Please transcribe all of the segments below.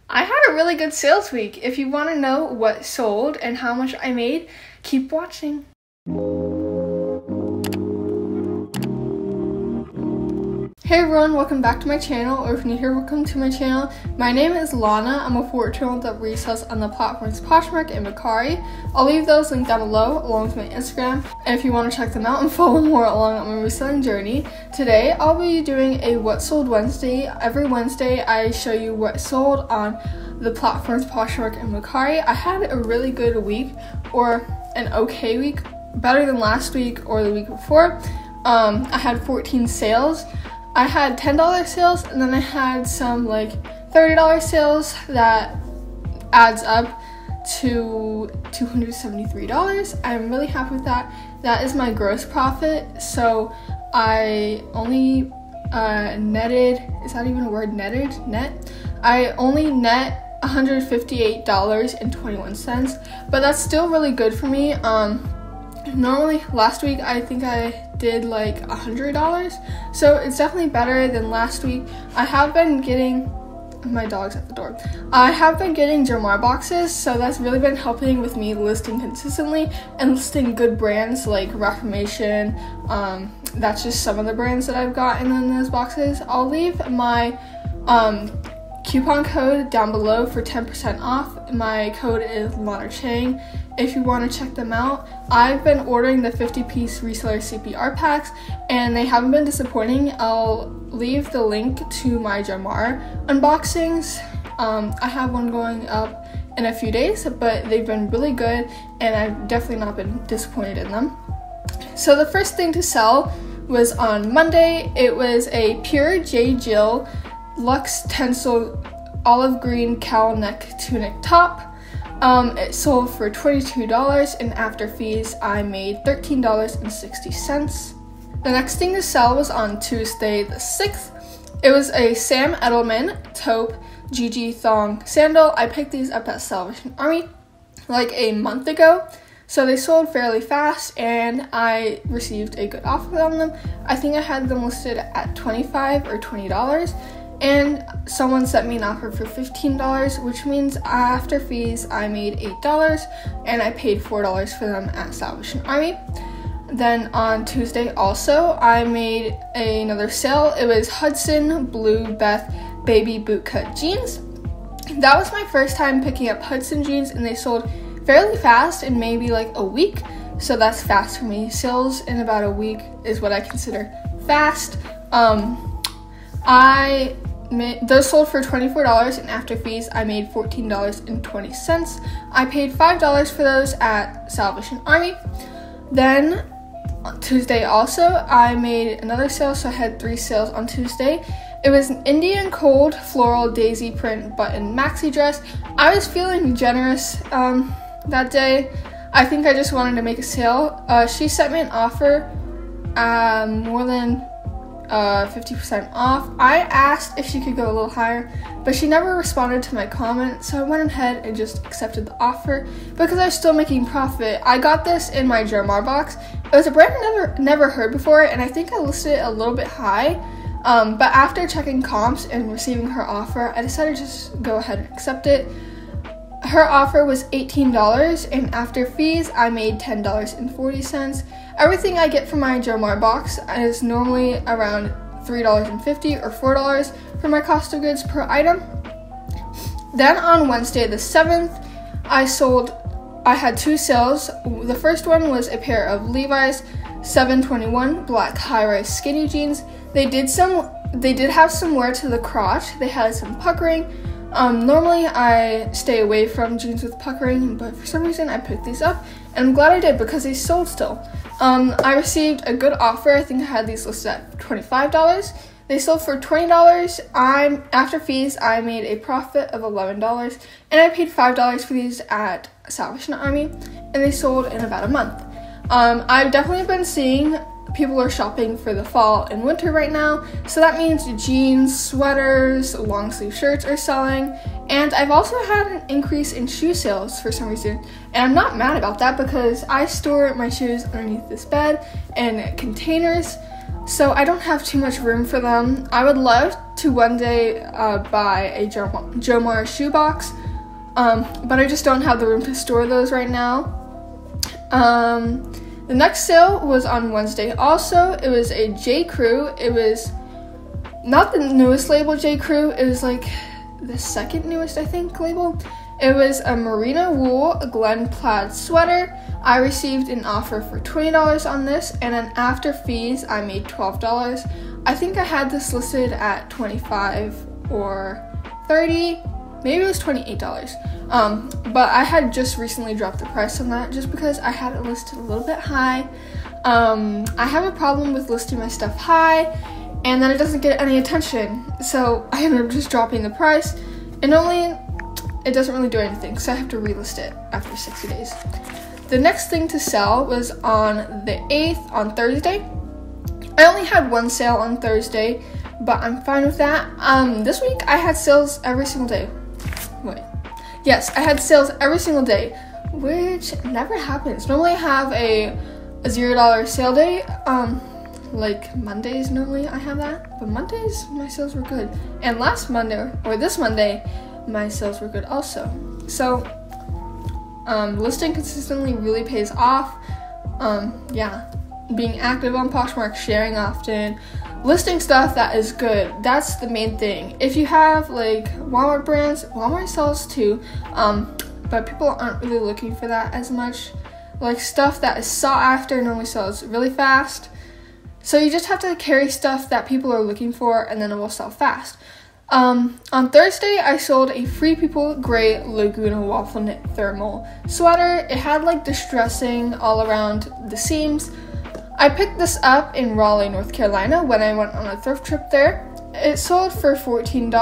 I had a really good sales week. If you want to know what sold and how much I made, keep watching. Hey everyone, welcome back to my channel, or if you're new here, welcome to my channel. My name is Lana. I'm a 14-year-old that resells on the platforms Poshmark and Mercari. I'll leave those linked down below along with my Instagram, and if you want to check them out and follow more along on my reselling journey. Today I'll be doing a What Sold Wednesday. Every Wednesday I show you what sold on the platforms Poshmark and Mercari. I had a really good week, or an okay week, better than last week or the week before. I had 14 sales. I had $10 sales, and then I had some like $30 sales that adds up to $273. I'm really happy with that. That is my gross profit. So I only netted, is that even a word, netted? Net? I only net $158.21, but that's still really good for me. Normally last week I think I did like $100, so it's definitely better than last week. I have been getting, my dog's at the door. I have been getting Jogger boxes, so that's really been helping with me listing consistently and listing good brands like Reformation. That's just some of the brands that I've gotten in those boxes. I'll leave my coupon code down below for 10% off. My code is Lana if you want to check them out. I've been ordering the 50-piece reseller CPR packs, and they haven't been disappointing. I'll leave the link to my Jogger unboxings. I have one going up in a few days, but they've been really good, and I've definitely not been disappointed in them. So the first thing to sell was on Monday. It was a pure J. Jill Luxe Tencel olive green cowl neck tunic top. It sold for $22, and after fees I made $13.60. The next thing to sell was on Tuesday the 6th. It was a Sam Edelman taupe GG thong sandal. I picked these up at Salvation Army like a month ago, so they sold fairly fast, and I received a good offer on them. I think I had them listed at $25 or $20. And someone sent me an offer for $15, which means after fees I made $8, and I paid $4 for them at Salvation Army. Then on Tuesday also, I made another sale. It was Hudson Blue Beth baby bootcut jeans. That was my first time picking up Hudson jeans, and they sold fairly fast in maybe like a week. So that's fast for me. Sales in about a week is what I consider fast. Those sold for $24, and after fees I made $14.20. I paid $5 for those at Salvation Army. Then on Tuesday also I made another sale, so I had 3 sales on Tuesday. It was an Indian cold floral daisy print button maxi dress. I was feeling generous that day. I think I just wanted to make a sale. She sent me an offer more than 50% off. I asked if she could go a little higher, but she never responded to my comment, so I went ahead and just accepted the offer because I was still making profit. I got this in my Jogger box. It was a brand I never heard before, and I think I listed it a little bit high, but after checking comps and receiving her offer, I decided to just go ahead and accept it. Her offer was $18, and after fees I made $10.40. Everything I get from my Jogger box is normally around $3.50 or $4 for my cost of goods per item. Then on Wednesday the 7th, I had 2 sales. The first one was a pair of Levi's 721 black high-rise skinny jeans. They did have some wear to the crotch. They had some puckering. Normally I stay away from jeans with puckering, but for some reason I picked these up, and I'm glad I did because they sold still. I received a good offer. I think I had these listed at $25. They sold for $20. After fees I made a profit of $11, and I paid $5 for these at Salvation Army, and they sold in about a month. I've definitely been seeing people are shopping for the fall and winter right now, so that means jeans, sweaters, long sleeve shirts are selling, and I've also had an increase in shoe sales for some reason, and I'm not mad about that because I store my shoes underneath this bed in containers. so I don't have too much room for them. I would love to one day buy a Jomar shoebox, but I just don't have the room to store those right now. The next sale was on Wednesday also. It was a J. Crew. It was not the newest label J. Crew. It was like the second newest, I think, label. It was a merino wool Glen plaid sweater. I received an offer for $20 on this, and then after fees, I made $12. I think I had this listed at $25 or $30, maybe it was $28. But I had just recently dropped the price on that just because I had it listed a little bit high. I have a problem with listing my stuff high, and then it doesn't get any attention, so I ended up just dropping the price, and it doesn't really do anything, so I have to relist it after 60 days. The next thing to sell was on the 8th, on Thursday. I only had one sale on Thursday, but I'm fine with that. This week I had sales every single day. Yes, I had sales every single day, which never happens. Normally I have a $0 sale day. Like Mondays, normally I have that, but Mondays my sales were good. And last Monday, or this Monday, my sales were good also. So, listing consistently really pays off. Yeah, being active on Poshmark, sharing often, listing stuff that is good. That's the main thing. If you have like Walmart brands, Walmart sells too, but people aren't really looking for that as much. Like stuff that is sought after normally sells really fast. So you just have to carry stuff that people are looking for, and then it will sell fast. On Thursday, I sold a Free People gray Laguna waffle knit thermal sweater. It had like distressing all around the seams. I picked this up in Raleigh, North Carolina when I went on a thrift trip there. It sold for $14.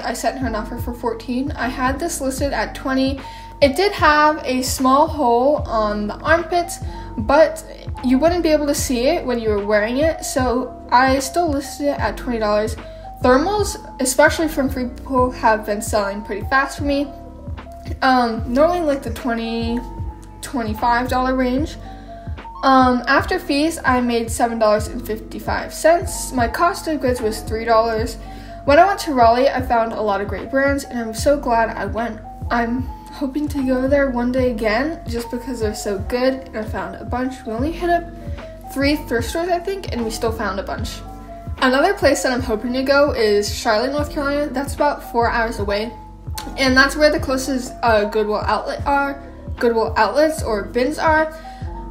I sent her an offer for $14. I had this listed at $20. It did have a small hole on the armpits, but you wouldn't be able to see it when you were wearing it, so I still listed it at $20. Thermals, especially from Free People, have been selling pretty fast for me. Normally like the $20, $25 range. After fees, I made $7.55. My cost of goods was $3. When I went to Raleigh, I found a lot of great brands, and I'm so glad I went. I'm hoping to go there one day again just because they're so good, and I found a bunch. We only hit up 3 thrift stores, I think, and we still found a bunch. Another place that I'm hoping to go is Charlotte, North Carolina. That's about 4 hours away, and that's where the closest Goodwill outlets or bins are.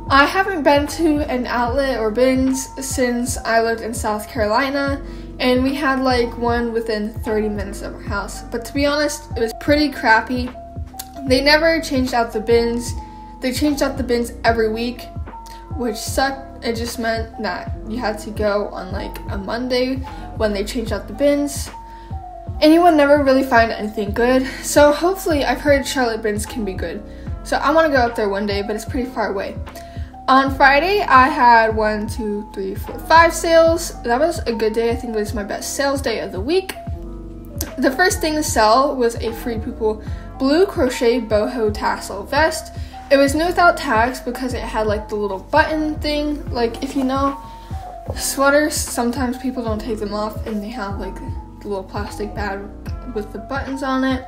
I haven't been to an outlet or bins since I lived in South Carolina, and we had like one within 30 minutes of our house. But to be honest, it was pretty crappy. They never changed out the bins. They changed out the bins every week, which sucked. It just meant that you had to go on like a Monday when they changed out the bins, and you would never really find anything good. So hopefully, I've heard Charlotte bins can be good. So I want to go up there one day, but it's pretty far away. On Friday, I had 5 sales. That was a good day. I think it was my best sales day of the week. The first thing to sell was a Free People blue crochet boho tassel vest. It was new without tags because it had like the little button thing. Like if you know, sweaters, sometimes people don't take them off and they have like the little plastic bag with the buttons on it.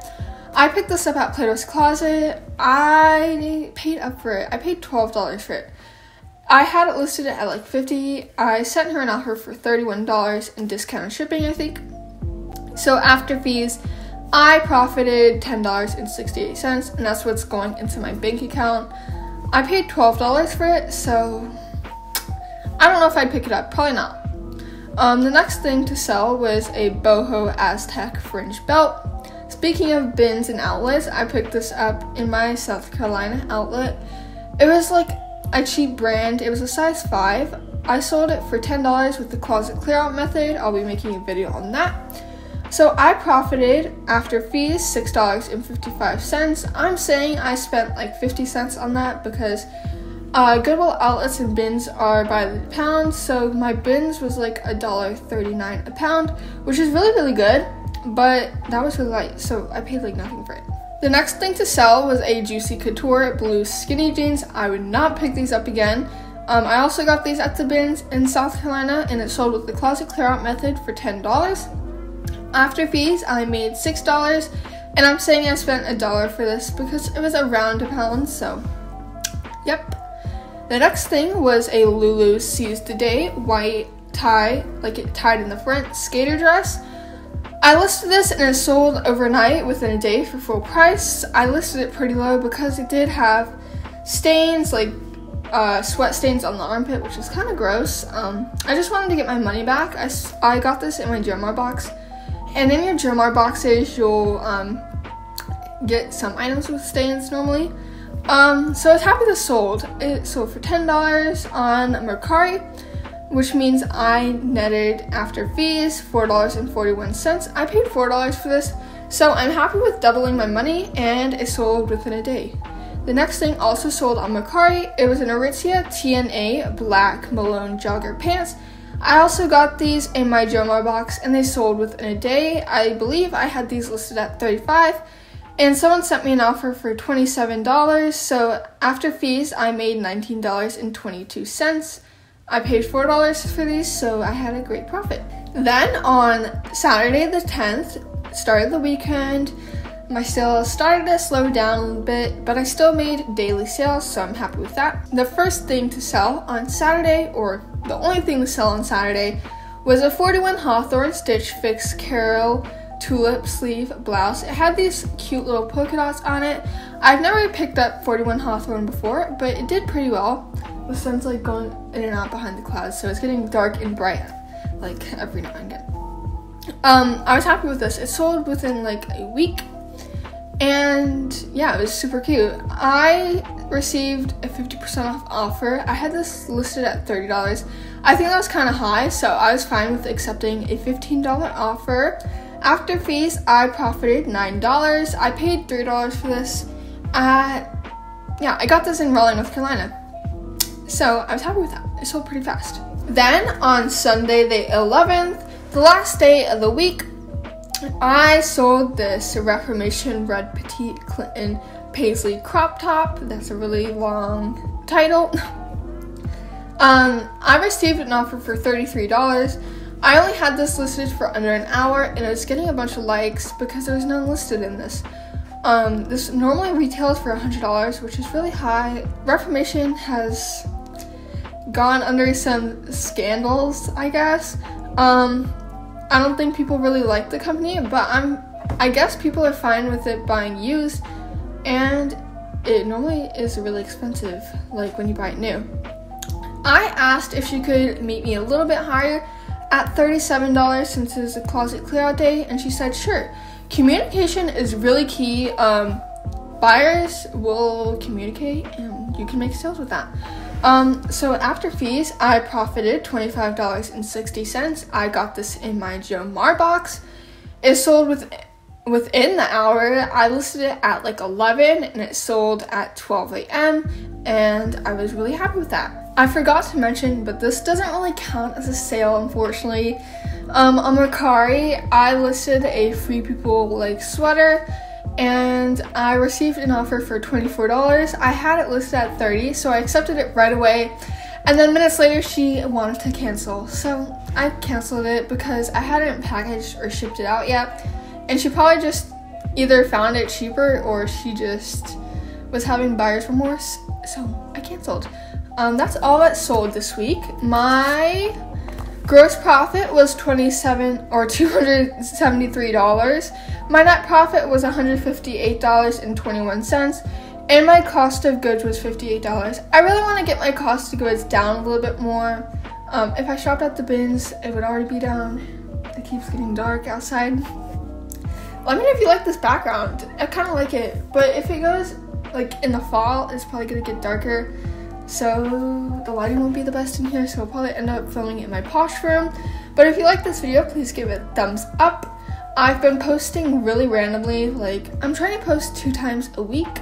I picked this up at Plato's Closet. I paid up for it. I paid $12 for it. I had it listed at like $50. I sent her an offer for $31 in discounted shipping, I think. So after fees, I profited $10.68, and that's what's going into my bank account. I paid $12 for it, so I don't know if I'd pick it up. Probably not. The next thing to sell was a Boho Aztec Fringe belt. Speaking of bins and outlets, I picked this up in my South Carolina outlet. It was like a cheap brand. It was a size 5. I sold it for $10 with the closet clear out method. I'll be making a video on that. So I profited after fees $6.55. I'm saying I spent like 50 cents on that because Goodwill outlets and bins are by the pound. So my bins was like $1.39 a pound, which is really, really good. But that was really light, so I paid like nothing for it. The next thing to sell was a Juicy Couture blue skinny jeans. I would not pick these up again. I also got these at the bins in South Carolina, and it sold with the closet clear out method for $10. After fees, I made $6, and I'm saying I spent $1 for this because it was around £1, so yep. The next thing was a Lulu Seize the Day white tie, like it tied in the front, skater dress. I listed this and it sold overnight within a day for full price. I listed it pretty low because it did have stains, like sweat stains on the armpit, which is kind of gross. I just wanted to get my money back. I got this in my Jomar box, and in your Jomar boxes you'll get some items with stains normally. So I was happy this sold. It sold for $10 on Mercari, which means I netted after fees $4.41. I paid $4 for this, so I'm happy with doubling my money, and it sold within a day. The next thing also sold on Mercari. It was an Aritzia TNA black Malone jogger pants. I also got these in my Jomar box, and they sold within a day. I believe I had these listed at $35, and someone sent me an offer for $27, so after fees, I made $19.22. I paid $4 for these, so I had a great profit. Then on Saturday the 10th, started the weekend. My sales started to slow down a little bit, but I still made daily sales, so I'm happy with that. The first thing to sell on Saturday, or the only thing to sell on Saturday, was a 41 Hawthorne Stitch Fix Carol tulip sleeve blouse. It had these cute little polka dots on it. I've never picked up 41 Hawthorne before, but it did pretty well. The sun's like going in and out behind the clouds, so it's getting dark and bright like every now and again. I was happy with this. It sold within like a week, and yeah, it was super cute. I received a 50% off offer. I had this listed at $30. I think that was kind of high, so I was fine with accepting a $15 offer. After fees, I profited $9. I paid $3 for this. I got this in Raleigh, North Carolina, so I was happy with that. It sold pretty fast. Then on Sunday the 11th, the last day of the week, I sold this Reformation red Petite Clinton Paisley crop top. That's a really long title. I received an offer for $33. I only had this listed for under an hour, and it was getting a bunch of likes because there was none listed in this. This normally retails for $100, which is really high. Reformation has gone under some scandals, I guess. I don't think people really like the company, but I guess people are fine with it buying used, and it normally is really expensive, like when you buy it new. I asked if she could meet me a little bit higher at $37 since it is a closet clear out day, and she said sure. Communication is really key. Buyers will communicate, and you can make sales with that. So after fees, I profited $25.60. I got this in my Jomar box. It sold within the hour. I listed it at like 11, and it sold at 12 a.m. and I was really happy with that. I forgot to mention, but this doesn't really count as a sale, unfortunately. On Mercari, I listed a Free People like sweater, and I received an offer for $24. I had it listed at $30, so I accepted it right away. And then minutes later, she wanted to cancel, so I canceled it because I hadn't packaged or shipped it out yet. And she probably just either found it cheaper or she just was having buyer's remorse, so I canceled. That's all that sold this week. My gross profit was $273. My net profit was $158.21, and my cost of goods was $58. I really want to get my cost of goods down a little bit more. If I shopped at the bins, it would already be down. It keeps getting dark outside. Let me know if you like this background. I kind of like it, but if it goes like in the fall, it's probably gonna get darker, so the lighting won't be the best in here, so I'll probably end up filming it in my posh room. But if you like this video, please give it a thumbs up. I've been posting really randomly, like I'm trying to post 2 times a week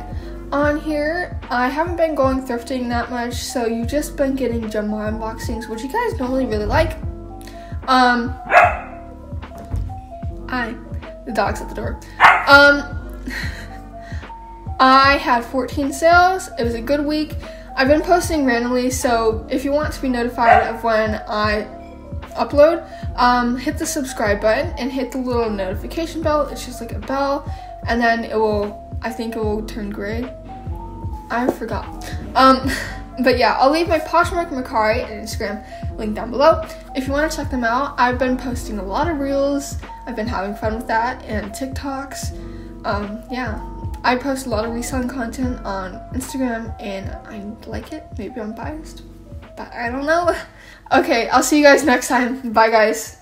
on here. I haven't been going thrifting that much, so you've just been getting Jomar unboxings, which you guys normally really like. The dog's at the door. I had 14 sales. It was a good week. I've been posting randomly, so if you want to be notified of when I upload, hit the subscribe button and hit the little notification bell. It's just like a bell, and then I think it will turn gray. I forgot. But yeah, I'll leave my Poshmark Mercari and Instagram link down below if you want to check them out. I've been posting a lot of reels. I've been having fun with that, and TikToks. Yeah, I post a lot of reselling content on Instagram, and I like it. Maybe I'm biased, but I don't know. Okay, I'll see you guys next time. Bye, guys.